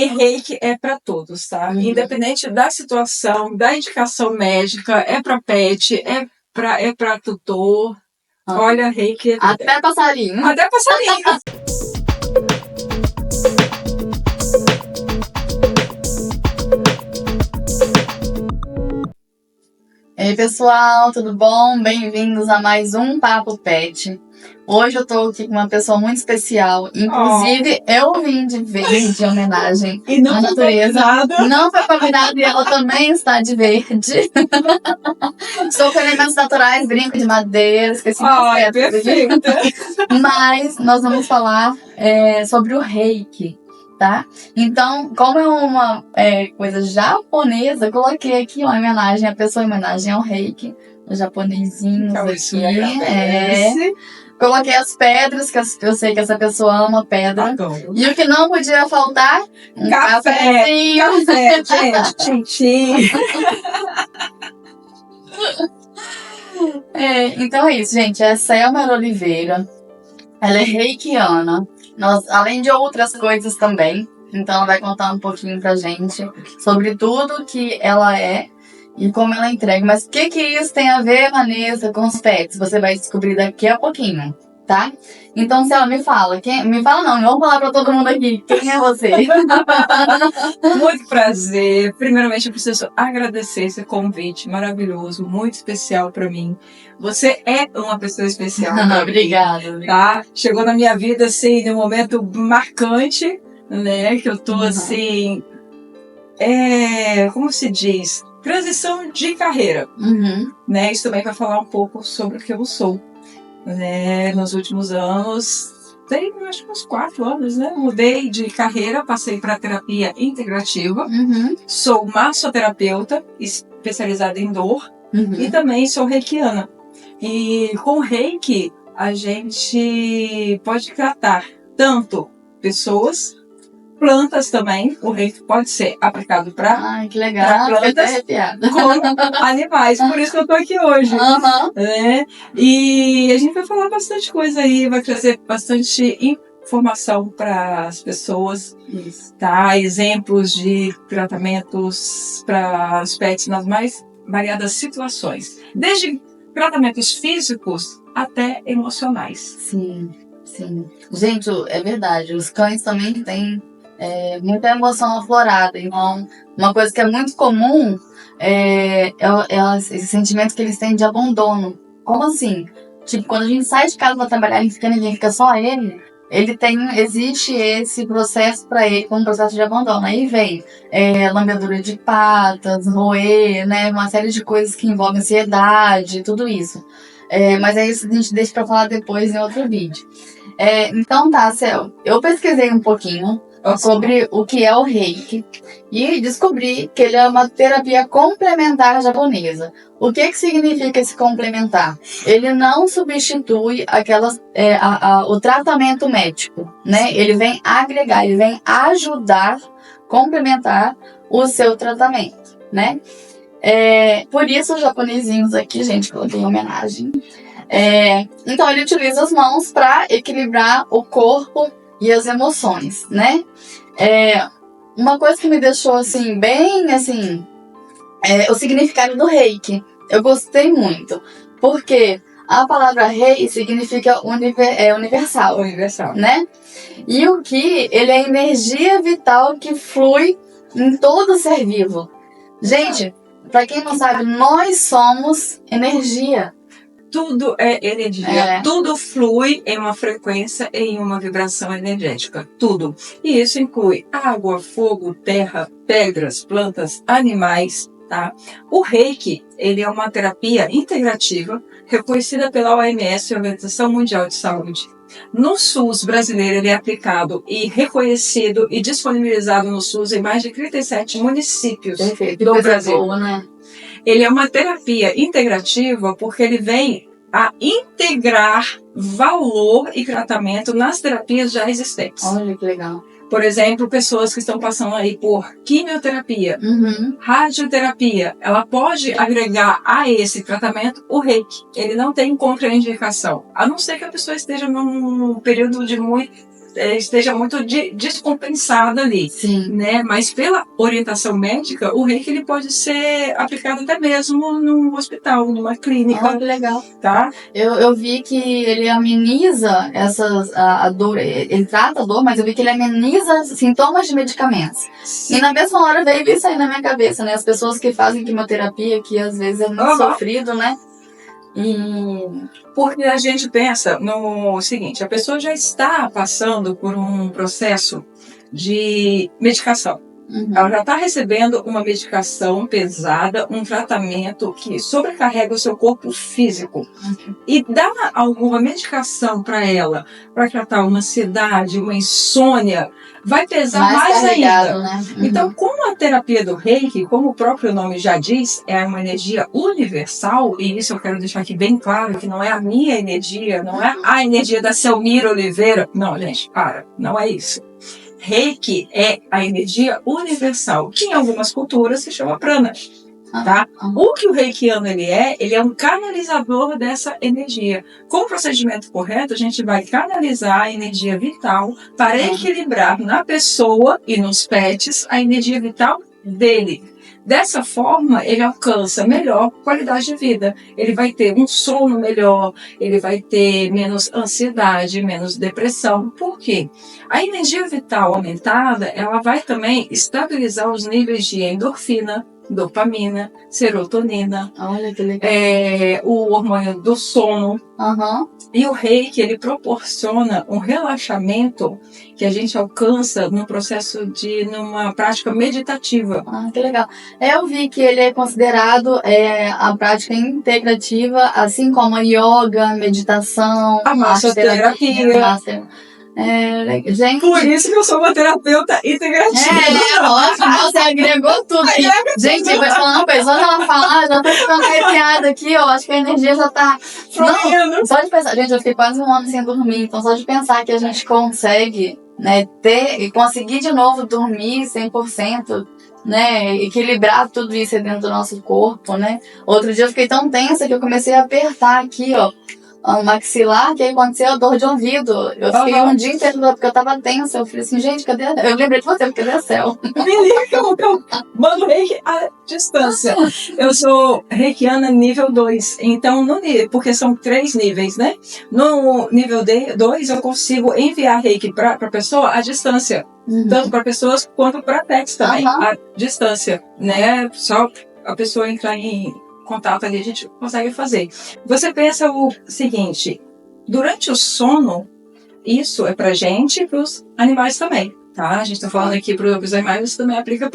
E reiki é para todos, tá? Independente da situação, da indicação médica, é para pet, é para tutor. Olha, reiki é até passarinho. Até passarinho. Ei, pessoal, tudo bom? Bem-vindos a mais um Papo Pet. Hoje eu tô aqui com uma pessoa muito especial. Inclusive, eu vim de verde, de homenagem à natureza. Não foi combinado e ela também está de verde. Estou com elementos naturais, brinco de madeira, esqueci de perfeita. Mas nós vamos falar sobre o reiki. Tá? Então, como é uma coisa japonesa, eu coloquei aqui uma homenagem, a pessoa em homenagem ao reiki, os japonesinhos então, aqui. Coloquei as pedras, que eu sei que essa pessoa ama pedra. E o que não podia faltar? Um cafezinho. Café, gente, tchim-tchim. Então é isso, gente. É Selma Oliveira. Ela é reikiana. Além de outras coisas também. Então ela vai contar um pouquinho pra gente sobre tudo que ela é e como ela entrega. Mas o que isso tem a ver, Vanessa, com os pets? Você vai descobrir daqui a pouquinho, tá? Então, se ela me fala, me fala não, vamos falar pra todo mundo aqui. Quem é você? Muito prazer. Primeiramente, eu preciso agradecer esse convite maravilhoso, muito especial pra mim. Você é uma pessoa especial. Obrigada. Tá? Chegou na minha vida, assim, num momento marcante, né? Que eu tô, assim... como se diz? Transição de carreira. Né? Isso também vai falar um pouco sobre o que eu sou. Né? Nos últimos anos... Tem, acho que uns 4 anos, né? Mudei de carreira, passei para terapia integrativa. Sou massoterapeuta, especializada em dor. E também sou reikiana. E com reiki, a gente pode tratar tanto pessoas, plantas também. O reiki pode ser aplicado para que legal. plantas, como animais. Por isso que eu tô aqui hoje. Né? E a gente vai falar bastante coisa aí, vai trazer bastante informação para as pessoas. Tá? Exemplos de tratamentos para os pets nas mais variadas situações. Desde tratamentos físicos até emocionais. Sim. Gente, é verdade. Os cães também têm muita emoção aflorada. Então, uma coisa que é muito comum é esse sentimento que eles têm de abandono. Como assim? Tipo, quando a gente sai de casa para trabalhar, fica só ele. Existe esse processo para ele como processo de abandono. Aí vem lambedura de patas, roer, né? Uma série de coisas que envolvem ansiedade, tudo isso. Mas é isso que a gente deixa para falar depois em outro vídeo. Então tá, Cel, eu pesquisei um pouquinho sobre o que é o reiki e descobri que ele é uma terapia complementar japonesa. O que significa esse complementar? Ele não substitui o tratamento médico, né? Ele vem agregar, ele vem ajudar, complementar o seu tratamento, né? Por isso os japonesinhos aqui, gente, coloquei em homenagem. Então ele utiliza as mãos para equilibrar o corpo e as emoções, né? Uma coisa que me deixou assim bem assim o significado do reiki. Eu gostei muito, porque a palavra rei significa universal, né? E o ki, ele é energia vital que flui em todo ser vivo. Gente, para quem não sabe, nós somos energia. Tudo é energia, tudo flui em uma frequência, em uma vibração energética, tudo. E isso inclui água, fogo, terra, pedras, plantas, animais, tá? O reiki, ele é uma terapia integrativa, reconhecida pela OMS, Organização Mundial de Saúde. No SUS brasileiro, ele é aplicado e reconhecido e disponibilizado no SUS em mais de 37 municípios do Brasil. Boa, né? Ele é uma terapia integrativa porque ele vem a integrar valor e tratamento nas terapias já existentes. Olha que legal. Por exemplo, pessoas que estão passando aí por quimioterapia, radioterapia, ela pode agregar a esse tratamento o reiki. Ele não tem contraindicação, a não ser que a pessoa esteja num período de muito esteja muito descompensada ali. Sim. Né? Mas pela orientação médica, o reiki ele pode ser aplicado até mesmo num hospital, numa clínica. Que legal. Tá? Eu vi que ele ameniza a dor, ele trata a dor, mas eu vi que ele ameniza sintomas de medicamentos. Sim. E na mesma hora veio isso aí na minha cabeça, né? As pessoas que fazem quimioterapia, que às vezes é muito sofrido, né? Porque a gente pensa no seguinte, a pessoa já está passando por um processo de medicação. Ela já está recebendo uma medicação pesada, um tratamento que sobrecarrega o seu corpo físico. E dar alguma medicação para ela, para tratar uma ansiedade, uma insônia, vai pesar mais ainda. Né? Então, como a terapia do Reiki, como o próprio nome já diz, é uma energia universal, e isso eu quero deixar aqui bem claro, que não é a minha energia, não é a energia da Selmira Oliveira. Não, gente, não é isso. Reiki é a energia universal, que em algumas culturas se chama prana. Tá? O que o reikiano ele é um canalizador dessa energia. Com o procedimento correto, a gente vai canalizar a energia vital para equilibrar na pessoa e nos pets a energia vital dele. Dessa forma, ele alcança melhor qualidade de vida. Ele vai ter um sono melhor, ele vai ter menos ansiedade, menos depressão. Por quê? A energia vital aumentada, ela vai também estabilizar os níveis de endorfina, dopamina, serotonina. Olha que legal. O hormônio do sono. E o reiki, ele proporciona um relaxamento que a gente alcança no processo numa prática meditativa. Que legal. Eu vi que ele é considerado a prática integrativa, assim como a yoga, meditação, a massoterapia. Gente, por isso que eu sou uma terapeuta integrativa. Ótimo, você agregou tudo aqui. Gente, eu vou te falar uma coisa, quando ela fala, já tô ficando arrepiada aqui, eu acho que a energia já tá... Não, só de pensar, gente, eu fiquei quase um ano sem dormir, então só de pensar que a gente consegue, né, ter e conseguir de novo dormir 100%, né, equilibrar tudo isso dentro do nosso corpo, né. Outro dia eu fiquei tão tensa que eu comecei a apertar aqui, ó, o maxilar, que aí aconteceu a dor de ouvido. Eu fiquei um dia inteiro, porque eu tava tensa. Eu falei assim, gente, cadê a... Eu lembrei de você, cadê a Cel? Me liga que eu mando reiki à distância. Eu sou reikiana nível 2. Então, porque são 3 níveis, né? No nível 2, eu consigo enviar reiki pra pessoa à distância. Tanto para pessoas quanto para pets também, à distância. Né? Só a pessoa entrar em contato ali, a gente consegue fazer. Você pensa o seguinte, durante o sono, isso é pra gente e pros animais também, tá? A gente tá falando aqui pros animais, isso também aplica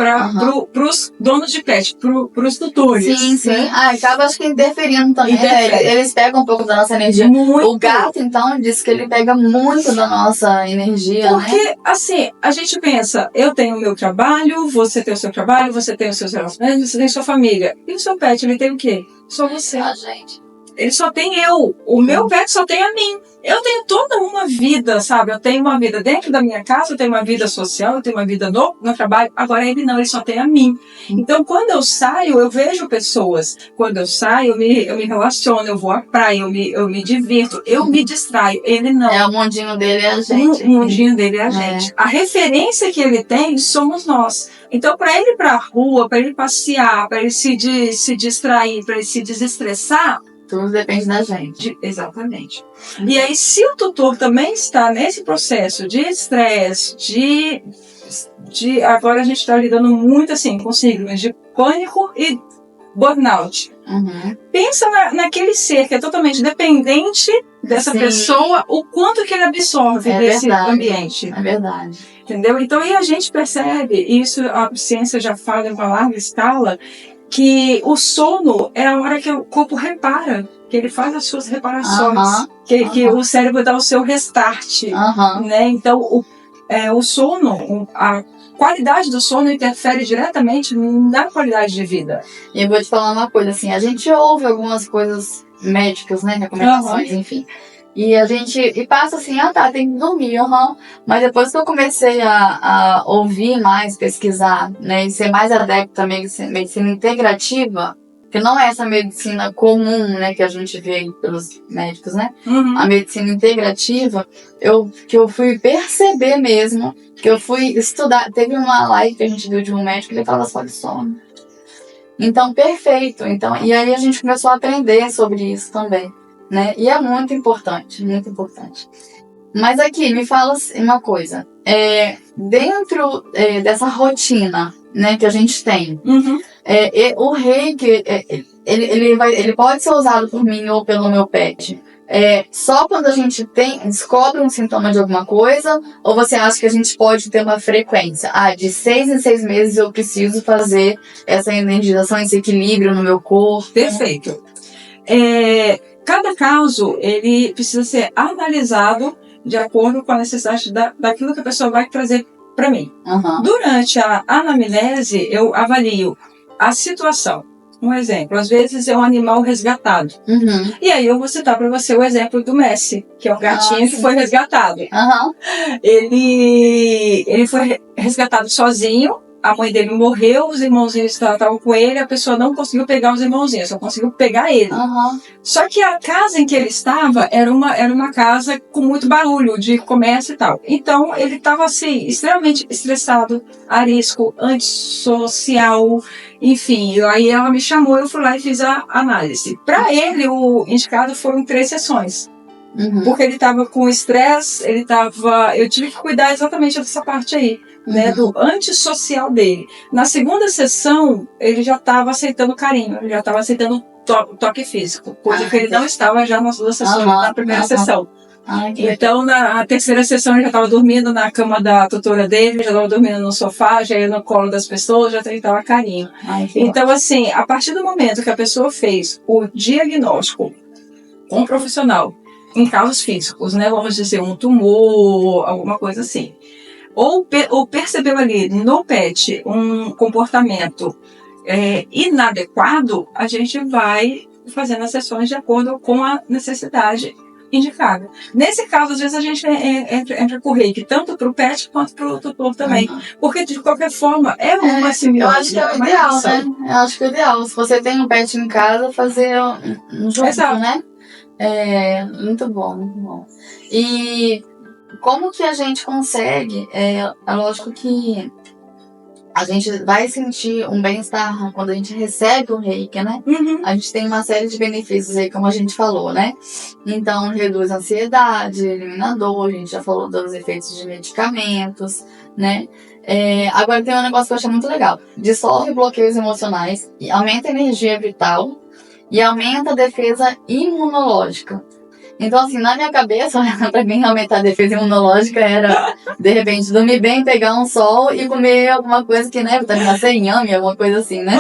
pros donos de pet, pros tutores. Sim. Né? Acaba, acho que interferindo também, né? Eles pegam um pouco da nossa energia. Muito. O gato, então, diz que ele pega muito da nossa energia, porque, né? assim, a gente pensa, eu tenho o meu trabalho, você tem o seu trabalho, você tem os seus relacionamentos, você tem sua família. E o seu pet, ele tem o quê? Só você. Gente. Ele só tem eu. O meu pet só tem a mim. Eu tenho toda uma vida, sabe? Eu tenho uma vida dentro da minha casa, eu tenho uma vida social, eu tenho uma vida no trabalho. Agora ele não, ele só tem a mim. Então, quando eu saio, eu vejo pessoas. Quando eu saio, eu me relaciono, eu vou à praia, eu me divirto, eu me distraio. Ele não. O mundinho dele é a gente. O mundinho dele é a gente. A referência que ele tem somos nós. Então, para ele ir para a rua, para ele passear, para ele se distrair, para ele se desestressar, tudo depende da gente. Exatamente. E aí, se o tutor também está nesse processo de estresse, agora a gente está lidando muito assim com síndromes de pânico e burnout. Pensa naquele ser que é totalmente dependente dessa pessoa, o quanto que ele absorve desse ambiente. É verdade. Entendeu? Então, e a gente percebe, isso a ciência já fala em uma larga escala, que o sono é a hora que o corpo repara, que ele faz as suas reparações, que o cérebro dá o seu restart, né? Então, o sono, a qualidade do sono interfere diretamente na qualidade de vida. E eu vou te falar uma coisa, assim, a gente ouve algumas coisas médicas, né, recomendações, enfim. E a gente passa assim, tem que dormir, Mas depois que eu comecei a ouvir mais, pesquisar, né, e ser mais adepto também de medicina integrativa, que não é essa medicina comum, né, que a gente vê aí pelos médicos, né? Uhum. A medicina integrativa, que eu fui perceber mesmo, que eu fui estudar. Teve uma live que a gente viu de um médico, ele falava só de sono. Então, perfeito. Então, e aí a gente começou a aprender sobre isso também, né? E é muito importante, muito importante. Mas aqui, me fala uma coisa. Dentro dessa rotina, né, que a gente tem, Uhum. O reiki, ele pode ser usado por mim ou pelo meu pet só quando a gente descobre um sintoma de alguma coisa? Ou você acha que a gente pode ter uma frequência? De 6 em 6 meses eu preciso fazer essa energização, esse equilíbrio no meu corpo? Perfeito. Cada caso, ele precisa ser analisado de acordo com a necessidade daquilo que a pessoa vai trazer para mim. Uhum. Durante a anamnese, eu avalio a situação. Um exemplo, às vezes é um animal resgatado. Uhum. E aí eu vou citar para você o exemplo do Messi, que é um gatinho que foi resgatado. Uhum. Ele foi resgatado sozinho. A mãe dele morreu, os irmãozinhos estavam com ele, a pessoa não conseguiu pegar os irmãozinhos, só conseguiu pegar ele. Uhum. Só que a casa em que ele estava era uma casa com muito barulho de comércio e tal. Então ele estava assim, extremamente estressado, arisco, antissocial, enfim. Aí ela me chamou, eu fui lá e fiz a análise. Para ele, o indicado foram 3 sessões. Uhum. Porque ele estava com estresse, eu tive que cuidar exatamente dessa parte aí. Né, do antissocial dele. Na segunda sessão, ele já estava aceitando carinho, ele já estava aceitando toque físico, coisa que ele não estava já nas 2 sessões, na primeira sessão. Então, na terceira sessão, ele já estava dormindo na cama da tutora dele, já estava dormindo no sofá, já ia no colo das pessoas, já estava carinho. Então, assim, a partir do momento que a pessoa fez o diagnóstico com um profissional, em casos físicos, né, vamos dizer, um tumor, alguma coisa assim, ou percebeu ali no pet um comportamento inadequado, a gente vai fazendo as sessões de acordo com a necessidade indicada. Nesse caso, às vezes a gente entra com o reiki, tanto para o pet quanto para o tutor também. Porque, de qualquer forma, é uma simbiose. Eu acho que é o ideal, né? Eu acho que é o ideal. Se você tem um pet em casa, fazer um junto, né? Muito bom, muito bom. E como que a gente consegue? É lógico que a gente vai sentir um bem-estar quando a gente recebe o reiki, né? Uhum. A gente tem uma série de benefícios aí, como a gente falou, né? Então, reduz a ansiedade, elimina a dor, a gente já falou dos efeitos de medicamentos, né? Agora tem um negócio que eu achei muito legal. Dissolve bloqueios emocionais, aumenta a energia vital e aumenta a defesa imunológica. Então, assim, na minha cabeça, pra mim aumentar a defesa imunológica era, de repente, dormir bem, pegar um sol e comer alguma coisa que, né, vitamina C, inhame, alguma coisa assim, né?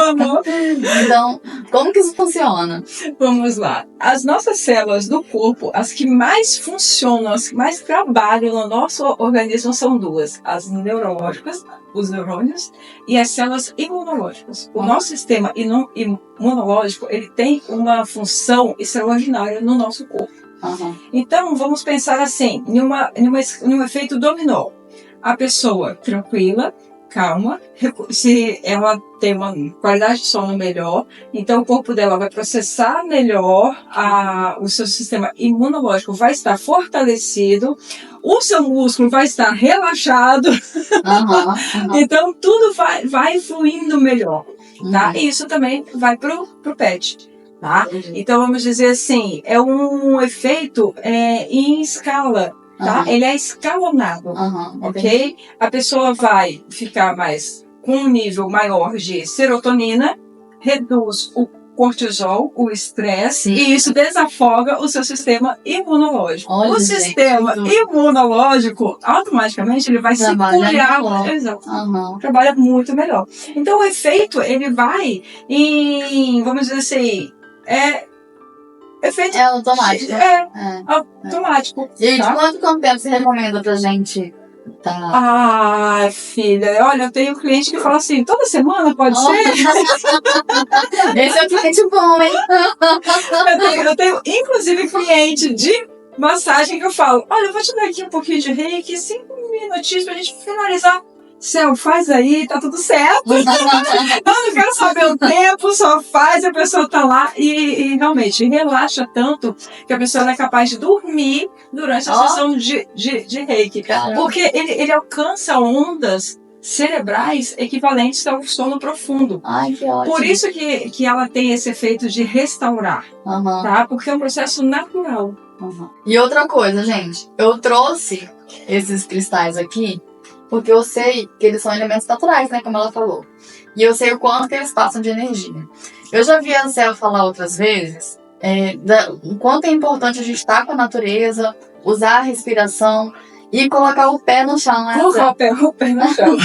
Então, como que isso funciona? Vamos lá. As nossas células do corpo, as que mais funcionam, as que mais trabalham no nosso organismo são 2. As neurológicas, os neurônios, e as células imunológicas. O nosso sistema imunológico, ele tem uma função extraordinária no nosso corpo. Uhum. Então, vamos pensar assim, num efeito dominó. A pessoa tranquila, calma, se ela tem uma qualidade de sono melhor, então o corpo dela vai processar melhor, o seu sistema imunológico vai estar fortalecido, o seu músculo vai estar relaxado, então tudo vai fluindo melhor, tá? E isso também vai pro pet. Tá? Então vamos dizer assim, é um efeito em escala, tá? Ele é escalonado, ok? A pessoa vai ficar com um nível maior de serotonina, reduz o cortisol, o estresse, e isso desafoga o seu sistema imunológico. O sistema imunológico, automaticamente, ele vai se curar. Trabalha muito melhor. Então o efeito, ele vai em, vamos dizer assim, efeito automático. Automático. E de quanto tempo você recomenda pra gente? Tá. Filha, olha, eu tenho cliente que fala assim, toda semana pode ser? Esse é o cliente bom, hein? Eu tenho, inclusive, cliente de massagem que eu falo, olha, eu vou te dar aqui um pouquinho de reiki, 5 minutinhos pra gente finalizar. Céu, faz aí, tá tudo certo. Eu não quero saber o tempo, só faz, a pessoa tá lá e realmente relaxa tanto que a pessoa é capaz de dormir durante a sessão de reiki. Caramba. Porque ele alcança ondas cerebrais equivalentes ao sono profundo. Ai, que ótimo. Por isso que ela tem esse efeito de restaurar, tá? Porque é um processo natural. E outra coisa, gente, eu trouxe esses cristais aqui porque eu sei que eles são elementos naturais, né, como ela falou. E eu sei o quanto que eles passam de energia. Eu já vi a Céu falar outras vezes o quanto é importante a gente estar com a natureza, usar a respiração e colocar o pé no chão, né? Colocar o pé no chão.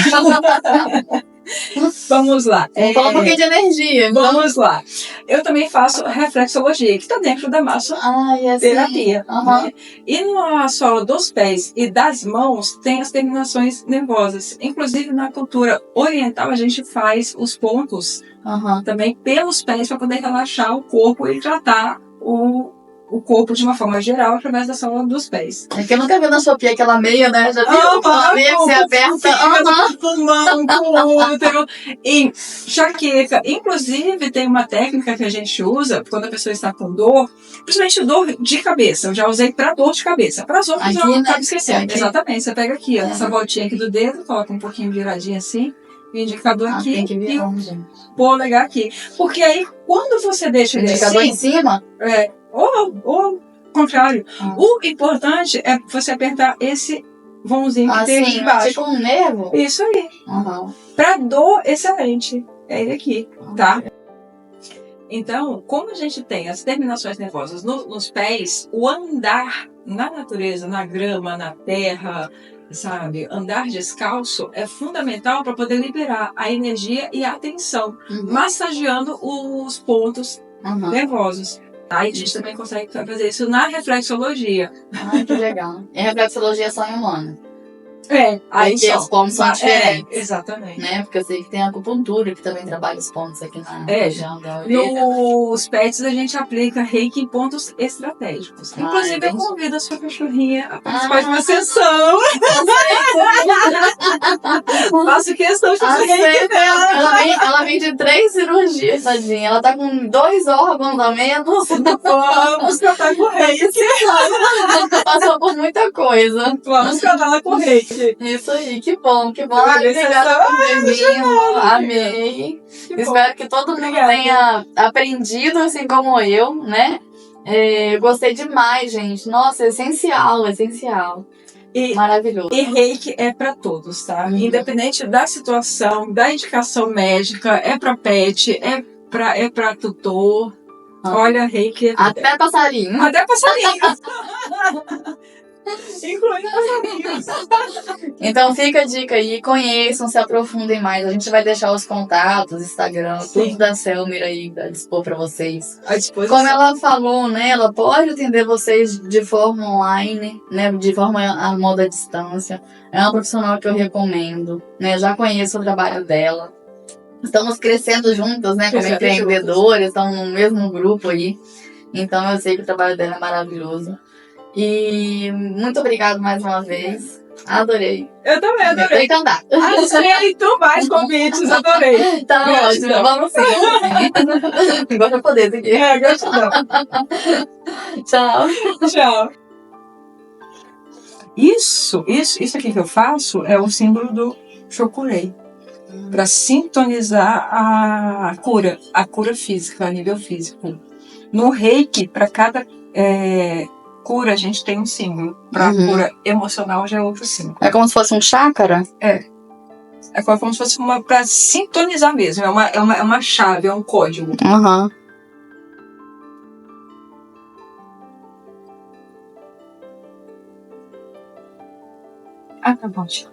Vamos lá. Fala um pouquinho de energia. Então. Vamos lá. Eu também faço reflexologia, que está dentro da massoterapia. Né? E na sola dos pés e das mãos tem as terminações nervosas. Inclusive na cultura oriental a gente faz os pontos também pelos pés para poder relaxar o corpo e tratar o corpo de uma forma geral através da sola dos pés. É que eu nunca vi na Shopee aquela meia, né? Já viu? Aquela meia que você aperta. Pulmão com o útero. E enxaqueca. Inclusive, tem uma técnica que a gente usa quando a pessoa está com dor, principalmente dor de cabeça. Eu já usei para dor de cabeça. Para as outras, eu acabo esquecendo. Exatamente. Você pega aqui, ó, essa voltinha aqui do dedo, coloca um pouquinho viradinha assim, o indicador aqui tem que virar, e o polegar aqui. Porque aí, quando você deixa ele indicador assim... em cima? Ou ao contrário. O importante é você apertar esse vãozinho que tem aqui embaixo. Tipo um nervo? Isso aí. Pra dor, excelente. É ele aqui, tá? Então, como a gente tem as terminações nervosas nos pés, o andar na natureza, na grama, na terra, sabe? Andar descalço é fundamental para poder liberar a energia e a atenção, massageando os pontos nervosos. Aí a gente também consegue fazer isso na reflexologia. Ai, que legal. E a reflexologia é só em humano? Aí os pontos são diferentes. Exatamente. Né? Porque eu sei que tem a acupuntura que também trabalha os pontos aqui na região da orelha. Nos pets a gente aplica reiki em pontos estratégicos. Inclusive, eu convido a sua cachorrinha a participar de uma sessão. Faço questão de fazer reiki dela. Ela vem de 3 cirurgias, tadinha. Ela tá com 2 órgãos a menos. Vamos tratar com reiki. Passou por muita coisa. Vamos tratar ela com reiki. Isso aí, que bom, que bom. Obrigada por ter vindo, amei. Espero que todo mundo tenha aprendido, assim como eu, né? Gostei demais, gente. Nossa, essencial. Maravilhoso. E reiki é para todos, tá? Independente da situação, da indicação médica, é para pet, é para tutor. Olha, reiki. Até passarinho. Até passarinho. Incluindo passarinhos. Então fica a dica aí, conheçam, se aprofundem mais. A gente vai deixar os contatos, Instagram, tudo da Selmira aí a dispor pra vocês. Como ela falou, né? Ela pode atender vocês de forma online, né? De forma a modo à distância. É uma profissional que eu recomendo, né? Já conheço o trabalho dela. Estamos crescendo juntas, né? Como empreendedoras, estamos no mesmo grupo aí. Então eu sei que o trabalho dela é maravilhoso. E muito obrigada mais uma vez. Adorei. Eu também adorei. Tem que andar. Aceito mais convites, adorei. Tá ótimo, vamos sim. Agora poder aqui. Gratidão. Tchau. Isso aqui que eu faço é o símbolo do Chokurei. Para sintonizar a cura física, a nível físico. No Reiki, para cada cura, a gente tem um símbolo. Para a cura emocional, já é outro símbolo. É como se fosse um chácara? É como se fosse para sintonizar mesmo. É uma chave, é um código. Tá bom, tchau.